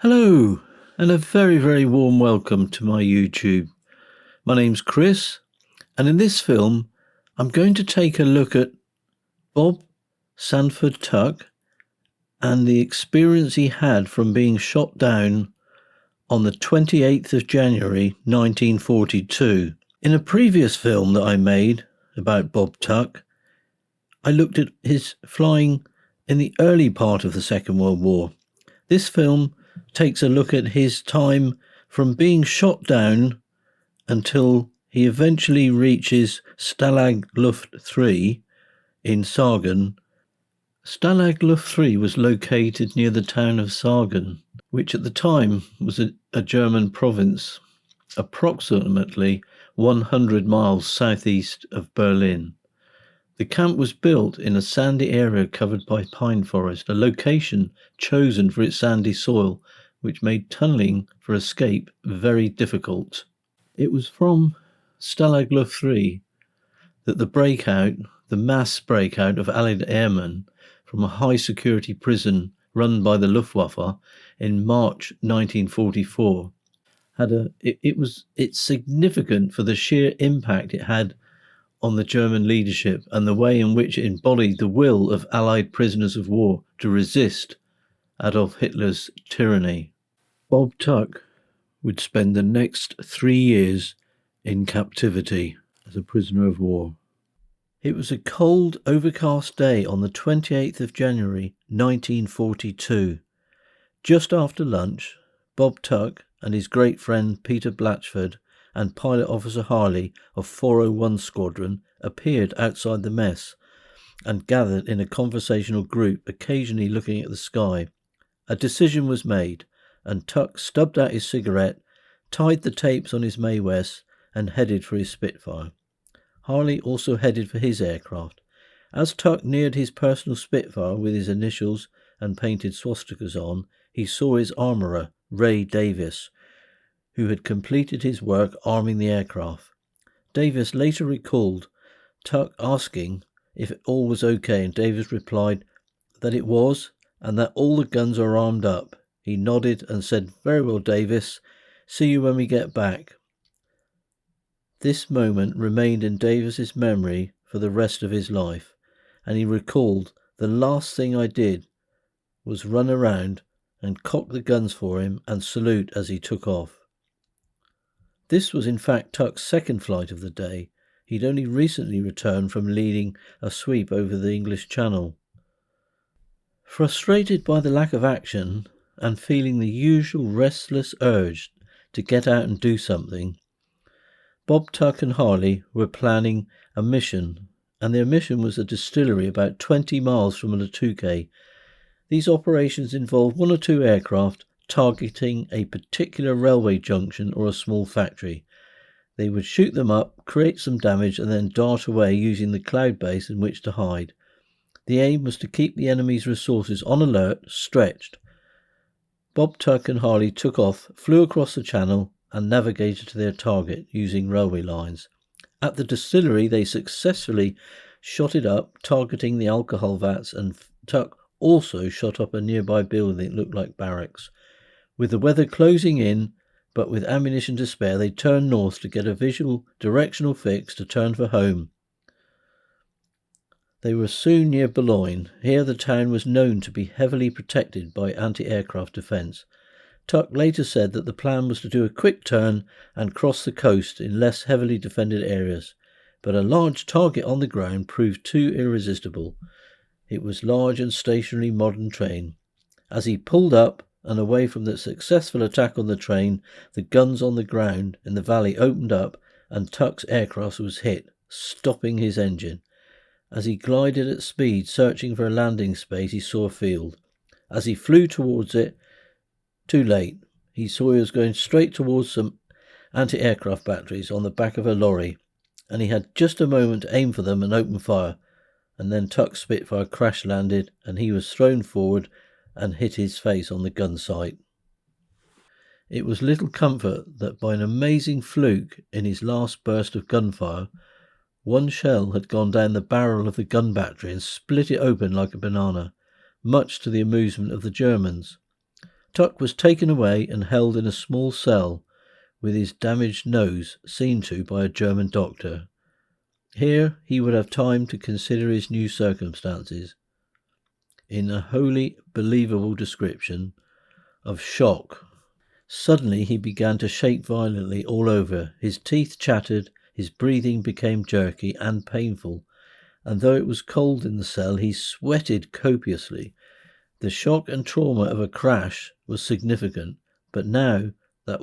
Hello, and a very, very warm welcome to my YouTube. My name's Chris, and in this film, I'm going to take a look at Bob Stanford Tuck and the experience he had from being shot down on the 28th of January 1942. In a previous film that I made about Bob Tuck, I looked at his flying in the early part of the Second World War. This film takes a look at his time from being shot down until he eventually reaches Stalag Luft 3 in Sargen. Stalag Luft 3 was located near the town of Sargen, which at the time was a German province, approximately 100 miles southeast of Berlin. The camp was built in a sandy area covered by pine forest, a location chosen for its sandy soil, which made tunnelling for escape very difficult. It was from Stalag Luft 3 that the mass breakout of Allied airmen from a high-security prison run by the Luftwaffe in March 1944 it's significant for the sheer impact it had on the German leadership and the way in which it embodied the will of Allied prisoners of war to resist Adolf Hitler's tyranny. Bob Tuck would spend the next 3 years in captivity as a prisoner of war. It was a cold, overcast day on the 28th of January 1942. Just after lunch, Bob Tuck and his great friend Peter Blatchford and Pilot Officer Harley of 401 Squadron appeared outside the mess and gathered in a conversational group, occasionally looking at the sky. A decision was made, and Tuck stubbed out his cigarette, tied the tapes on his Maywest, and headed for his Spitfire. Harley also headed for his aircraft. As Tuck neared his personal Spitfire with his initials and painted swastikas on, he saw his armourer, Ray Davis, who had completed his work arming the aircraft. Davis later recalled Tuck asking if all was okay, and Davis replied that it was and that all the guns are armed up. He nodded and said, "Very well, Davis. See you when we get back." This moment remained in Davis's memory for the rest of his life, and he recalled, "The last thing I did was run around and cock the guns for him and salute as he took off." This was in fact Tuck's second flight of the day. He'd only recently returned from leading a sweep over the English Channel. Frustrated by the lack of action and feeling the usual restless urge to get out and do something, Bob Tuck and Harley were planning a mission, and their mission was a distillery about 20 miles from Latuke. These operations involved 1 or 2 aircraft targeting a particular railway junction or a small factory. They would shoot them up, create some damage, and then dart away using the cloud base in which to hide. The aim was to keep the enemy's resources on alert, stretched. Bob Tuck and Harley took off, flew across the channel, and navigated to their target using railway lines. At the distillery, they successfully shot it up, targeting the alcohol vats, and Tuck also shot up a nearby building that looked like barracks. With the weather closing in, but with ammunition to spare, they turned north to get a visual directional fix to turn for home. They were soon near Boulogne. Here the town was known to be heavily protected by anti-aircraft defence. Tuck later said that the plan was to do a quick turn and cross the coast in less heavily defended areas, but a large target on the ground proved too irresistible. It was large and stationary modern train. As he pulled up and away from the successful attack on the train, the guns on the ground in the valley opened up and Tuck's aircraft was hit, stopping his engine. As he glided at speed, searching for a landing space, he saw a field. As he flew towards it, too late. He saw he was going straight towards some anti-aircraft batteries on the back of a lorry, and he had just a moment to aim for them and open fire, and then Tuck's Spitfire crash-landed, and he was thrown forward and hit his face on the gun sight. It was little comfort that by an amazing fluke in his last burst of gunfire, one shell had gone down the barrel of the gun battery and split it open like a banana, much to the amusement of the Germans. Tuck was taken away and held in a small cell with his damaged nose seen to by a German doctor. Here he would have time to consider his new circumstances. In a wholly believable description of shock, suddenly he began to shake violently all over. His teeth chattered, his breathing became jerky and painful, and though it was cold in the cell, he sweated copiously. The shock and trauma of a crash was significant, but now there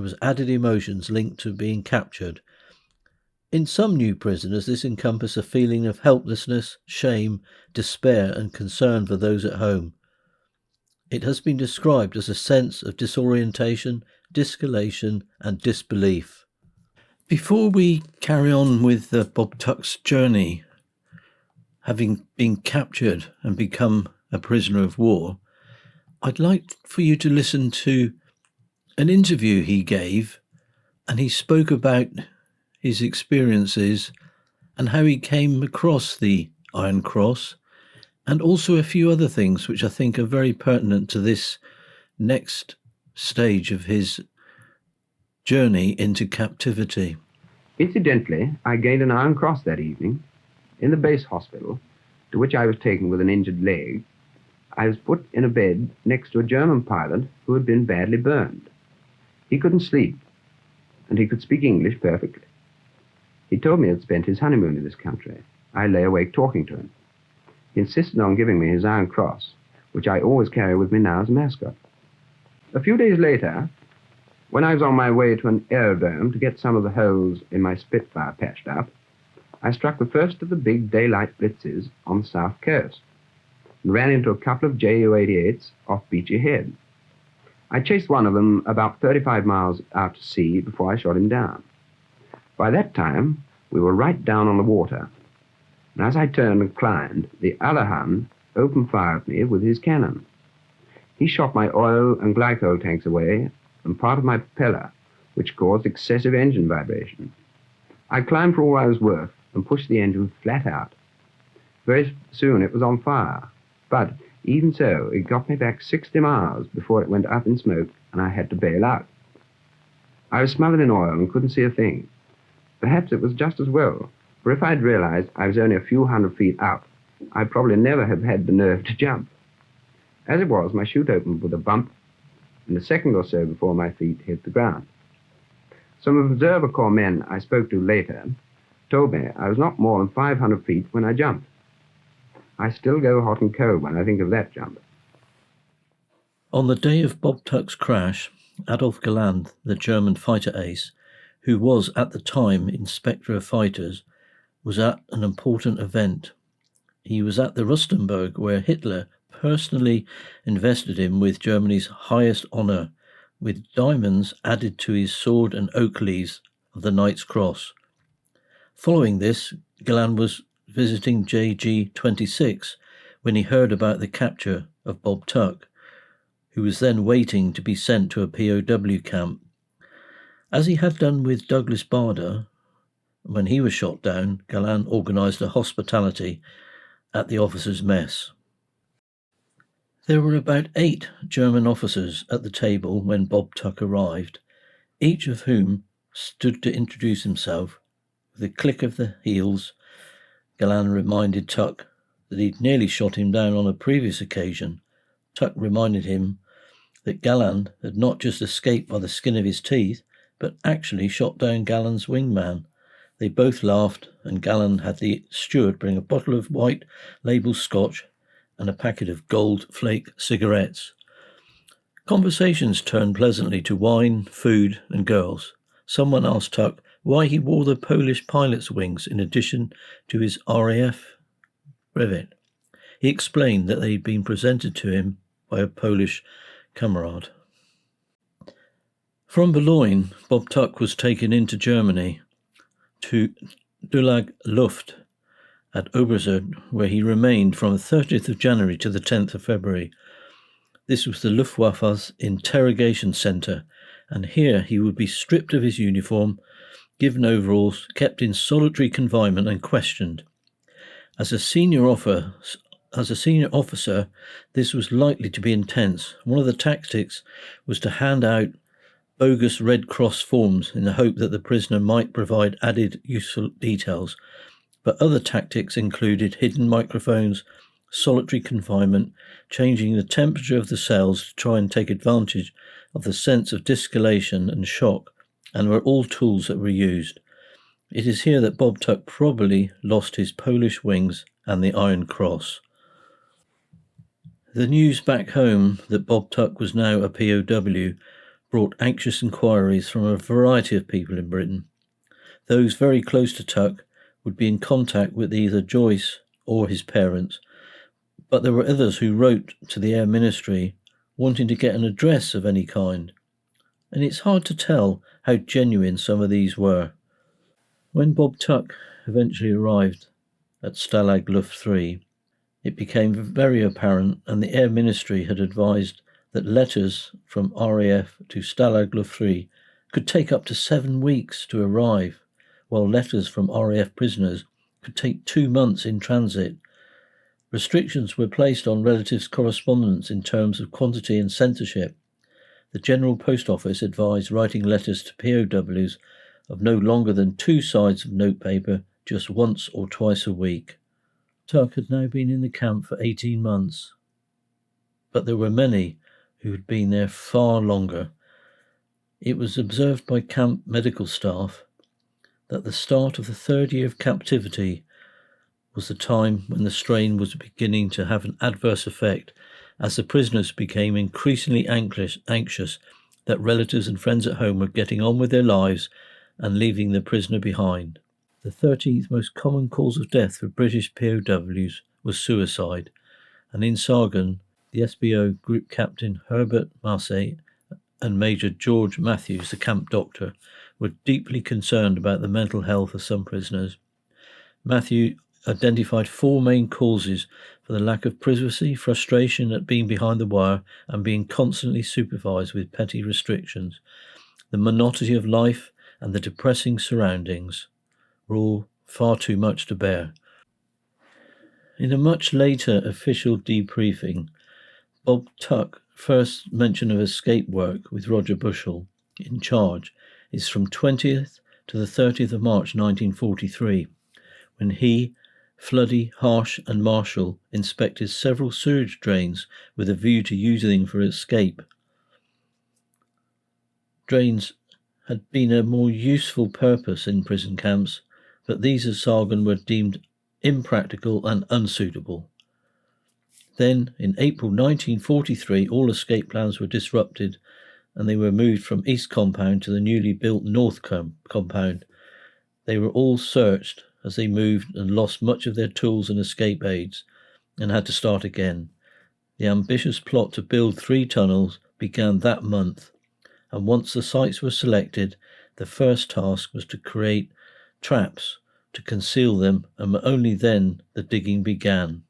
was added emotions linked to being captured. In some new prisoners, this encompassed a feeling of helplessness, shame, despair, and concern for those at home. It has been described as a sense of disorientation, discolation, and disbelief. Before we carry on with Bob Tuck's journey, having been captured and become a prisoner of war, I'd like for you to listen to an interview he gave, and he spoke about his experiences and how he came across the Iron Cross, and also a few other things which I think are very pertinent to this next stage of his journey into captivity. Incidentally, I gained an Iron Cross that evening. In the base hospital, to which I was taken with an injured leg, I was put in a bed next to a German pilot who had been badly burned. He couldn't sleep, and he could speak English perfectly. He told me he had spent his honeymoon in this country. I lay awake talking to him. He insisted on giving me his Iron Cross, which I always carry with me now as a mascot. A few days later, when I was on my way to an aerodrome to get some of the holes in my Spitfire patched up, I struck the first of the big daylight blitzes on the south coast and ran into a couple of Ju-88s off Beachy Head. I chased one of them about 35 miles out to sea before I shot him down. By that time, we were right down on the water, and as I turned and climbed, the other Hun opened fire at me with his cannon. He shot my oil and glycol tanks away and part of my propeller, which caused excessive engine vibration. I climbed for all I was worth and pushed the engine flat out. Very soon it was on fire, but even so, it got me back 60 miles before it went up in smoke and I had to bail out. I was smothered in oil and couldn't see a thing. Perhaps it was just as well, for if I'd realized I was only a few hundred feet up, I'd probably never have had the nerve to jump. As it was, my chute opened with a bump, and a second or so before my feet hit the ground. Some Observer Corps men I spoke to later told me I was not more than 500 feet when I jumped. I still go hot and cold when I think of that jump. On the day of Bob Tuck's crash, Adolf Galland, the German fighter ace, who was at the time Inspector of Fighters, was at an important event. He was at the Rustenburg, where Hitler personally invested him with Germany's highest honour, with diamonds added to his sword and oak leaves of the Knight's Cross. Following this, Galland was visiting JG-26 when he heard about the capture of Bob Tuck, who was then waiting to be sent to a POW camp. As he had done with Douglas Bader, when he was shot down, Galland organised a hospitality at the officers' mess. There were about 8 German officers at the table when Bob Tuck arrived, each of whom stood to introduce himself. With a click of the heels, Galland reminded Tuck that he'd nearly shot him down on a previous occasion. Tuck reminded him that Galland had not just escaped by the skin of his teeth, but actually shot down Galland's wingman. They both laughed, and Galland had the steward bring a bottle of white label scotch and a packet of gold flake cigarettes. Conversations turned pleasantly to wine, food, and girls. Someone asked Tuck why he wore the Polish pilot's wings in addition to his RAF brevet. He explained that they had been presented to him by a Polish comrade. From Boulogne, Bob Tuck was taken into Germany to Stalag Luft at Oberstdorf, where he remained from the 30th of January to the 10th of February. This was the Luftwaffe's interrogation centre, and here he would be stripped of his uniform, given overalls, kept in solitary confinement and questioned. As a senior As a senior officer, this was likely to be intense. One of the tactics was to hand out bogus Red Cross forms in the hope that the prisoner might provide added useful details. But other tactics included hidden microphones, solitary confinement, changing the temperature of the cells to try and take advantage of the sense of de-escalation and shock, and were all tools that were used. It is here that Bob Tuck probably lost his Polish wings and the Iron Cross. The news back home that Bob Tuck was now a POW brought anxious inquiries from a variety of people in Britain. Those very close to Tuck would be in contact with either Joyce or his parents, but there were others who wrote to the Air Ministry wanting to get an address of any kind, and it's hard to tell how genuine some of these were. When Bob Tuck eventually arrived at Stalag Luft 3, it became very apparent, and the Air Ministry had advised that letters from RAF to Stalag Luft 3 could take up to 7 weeks to arrive, while letters from RAF prisoners could take 2 months in transit. Restrictions were placed on relatives' correspondence in terms of quantity and censorship. The General Post Office advised writing letters to POWs of no longer than 2 sides of notepaper, just once or twice a week. Tuck had now been in the camp for 18 months, but there were many who had been there far longer. It was observed by camp medical staff that the start of the 3rd year of captivity was the time when the strain was beginning to have an adverse effect, as the prisoners became increasingly anxious that relatives and friends at home were getting on with their lives and leaving the prisoner behind. The 13th most common cause of death for British POWs was suicide, and in Sargon, the SBO Group Captain Herbert Marseille and Major George Matthews, the camp doctor, were deeply concerned about the mental health of some prisoners. Matthew identified 4 main causes for the lack of privacy, frustration at being behind the wire, and being constantly supervised with petty restrictions. The monotony of life and the depressing surroundings were all far too much to bear. In a much later official debriefing, Bob Tuck first mention of escape work with Roger Bushell in charge is from 20th to the 30th of March 1943, when he, Floody, Harsh and Marshall inspected several sewage drains with a view to using them for escape. Drains had been a more useful purpose in prison camps, but these at Sargon were deemed impractical and unsuitable. Then, in April 1943, all escape plans were disrupted and they were moved from East Compound to the newly built North Compound. They were all searched as they moved and lost much of their tools and escape aids and had to start again. The ambitious plot to build 3 tunnels began that month, and once the sites were selected, the first task was to create traps to conceal them, and only then the digging began.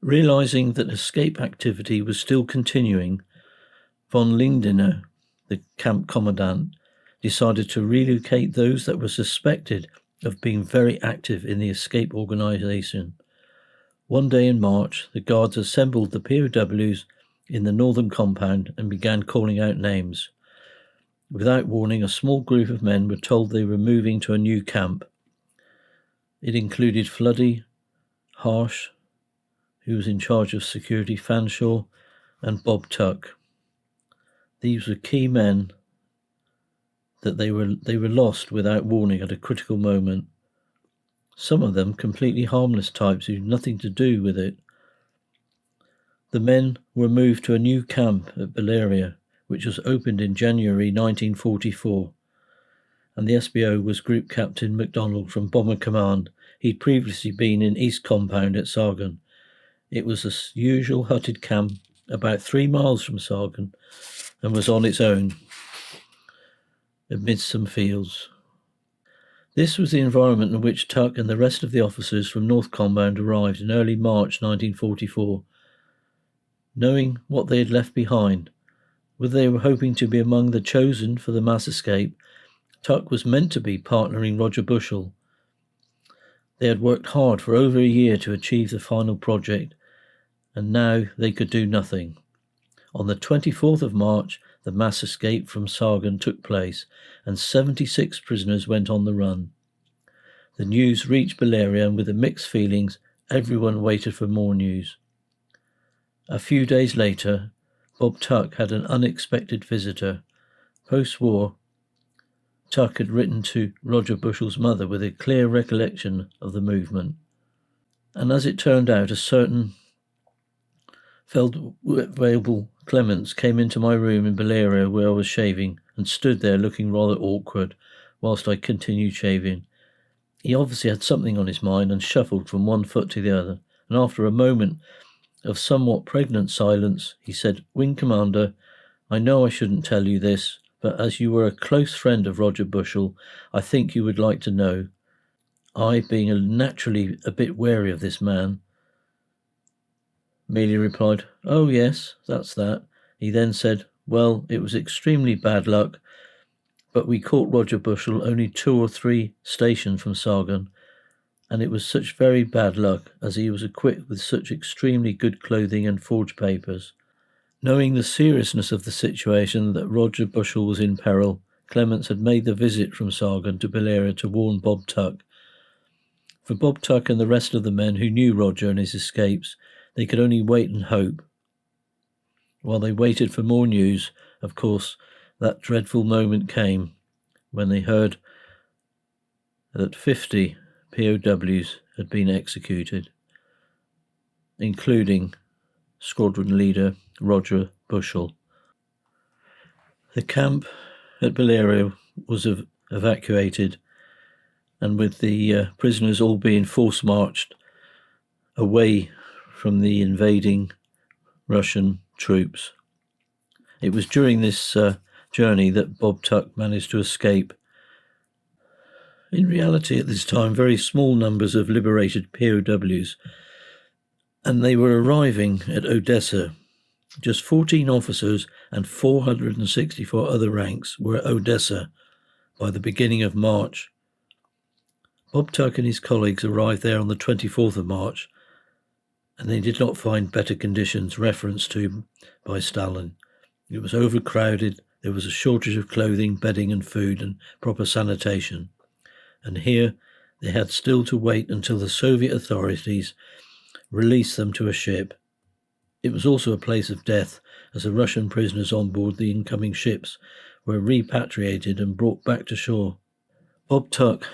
Realizing that escape activity was still continuing, von Lindener, the camp commandant, decided to relocate those that were suspected of being very active in the escape organization. One day in March, the guards assembled the POWs in the northern compound and began calling out names. Without warning, a small group of men were told they were moving to a new camp. It included Floody, Harsh, who was in charge of security, Fanshawe, and Bob Tuck. These were key men that they were lost without warning at a critical moment. Some of them completely harmless types who had nothing to do with it. The men were moved to a new camp at Balearia, which was opened in January 1944, and the SBO was Group Captain MacDonald from Bomber Command. He'd previously been in East Compound at Sargon. It was the usual hutted camp about 3 miles from Sargon and was on its own amidst some fields. This was the environment in which Tuck and the rest of the officers from North Compound arrived in early March 1944. Knowing what they had left behind, whether they were hoping to be among the chosen for the mass escape, Tuck was meant to be partnering Roger Bushell. They had worked hard for over a year to achieve the final project, and now they could do nothing. On the 24th of March, the mass escape from Sargon took place, and 76 prisoners went on the run. The news reached Balearia, and with the mixed feelings, everyone waited for more news. A few days later, Bob Tuck had an unexpected visitor. Post-war, Tuck had written to Roger Bushell's mother with a clear recollection of the movement. And as it turned out, a certain Feldwebel Clements came into my room in Balearia where I was shaving and stood there looking rather awkward whilst I continued shaving. He obviously had something on his mind and shuffled from one foot to the other, and after a moment of somewhat pregnant silence, he said, "Wing Commander, I know I shouldn't tell you this, but as you were a close friend of Roger Bushell, I think you would like to know." I, being naturally a bit wary of this man, merely replied, "Oh yes, that's that." He then said, "Well, it was extremely bad luck, but we caught Roger Bushell only 2 or 3 stations from Sargon, and it was such very bad luck as he was equipped with such extremely good clothing and forged papers." Knowing the seriousness of the situation, that Roger Bushell was in peril, Clements had made the visit from Sargon to Balearia to warn Bob Tuck. For Bob Tuck and the rest of the men who knew Roger and his escapes, they could only wait and hope. While they waited for more news, of course, that dreadful moment came when they heard that 50 POWs had been executed, including Squadron Leader Roger Bushell. The camp at Balearia was evacuated, and with the prisoners all being force-marched away from the invading Russian troops. It was during this journey that Bob Tuck managed to escape. In reality, at this time, very small numbers of liberated POWs, and they were arriving at Odessa. Just 14 officers and 464 other ranks were at Odessa by the beginning of March. Bob Tuck and his colleagues arrived there on the 24th of March, and they did not find better conditions referenced to by Stalin. It was overcrowded, there was a shortage of clothing, bedding and food and proper sanitation. And here they had still to wait until the Soviet authorities released them to a ship. It was also a place of death, as the Russian prisoners on board the incoming ships were repatriated and brought back to shore. Bob Tuck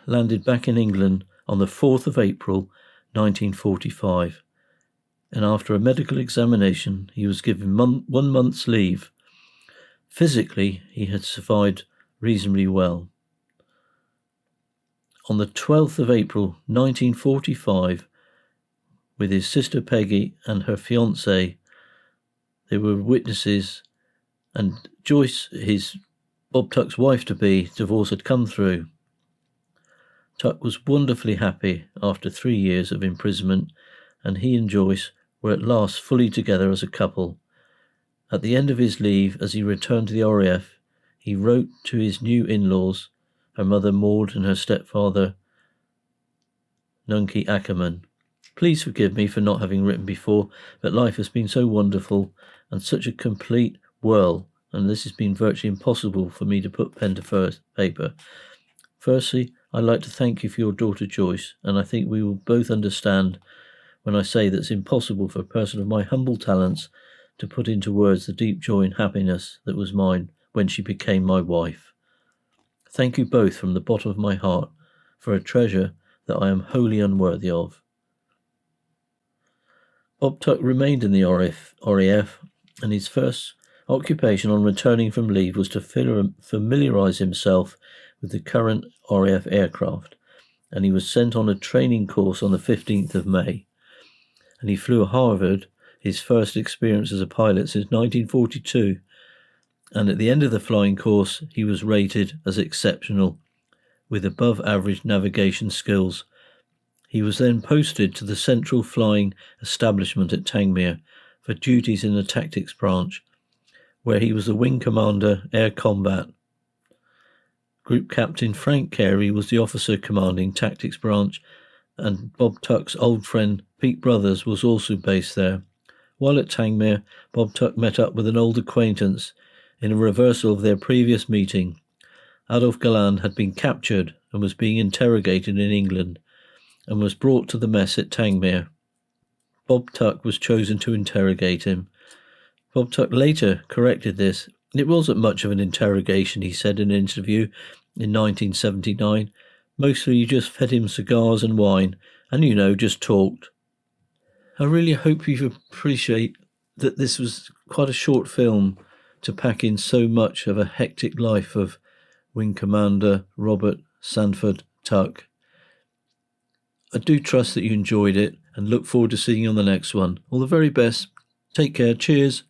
landed back in England on the 4th of April 1945, and after a medical examination he was given 1 month's leave. Physically he had survived reasonably well. On the 12th of April 1945, with his sister Peggy and her fiancé, they were witnesses, and Joyce, Bob Tuck's wife-to-be, divorce had come through. Tuck was wonderfully happy after 3 years of imprisonment, and he and Joyce were at last fully together as a couple. At the end of his leave, as he returned to the RAF, he wrote to his new in-laws, her mother Maud and her stepfather Nunki Ackerman. "Please forgive me for not having written before, but life has been so wonderful and such a complete whirl, and this has been virtually impossible for me to put pen to paper. Firstly, I'd like to thank you for your daughter Joyce, and I think we will both understand when I say that it's impossible for a person of my humble talents to put into words the deep joy and happiness that was mine when she became my wife. Thank you both from the bottom of my heart for a treasure that I am wholly unworthy of." Bob Tuck remained in the RAF, and his first occupation on returning from leave was to familiarise himself with the current RAF aircraft, and he was sent on a training course on the 15th of May. And he flew at Harvard, his first experience as a pilot since 1942, and at the end of the flying course he was rated as exceptional, with above average navigation skills. He was then posted to the Central Flying Establishment at Tangmere for duties in the Tactics Branch, where he was the Wing Commander, Air Combat. Group Captain Frank Carey was the officer commanding Tactics Branch, and Bob Tuck's old friend Pete Brothers was also based there. While at Tangmere, Bob Tuck met up with an old acquaintance in a reversal of their previous meeting. Adolf Galland had been captured and was being interrogated in England and was brought to the mess at Tangmere. Bob Tuck was chosen to interrogate him. Bob Tuck later corrected this. It wasn't much of an interrogation, he said in an interview in 1979. Mostly you just fed him cigars and wine and, just talked. I really hope you appreciate that this was quite a short film to pack in so much of a hectic life of Wing Commander Robert Stanford Tuck. I do trust that you enjoyed it and look forward to seeing you on the next one. All the very best. Take care. Cheers.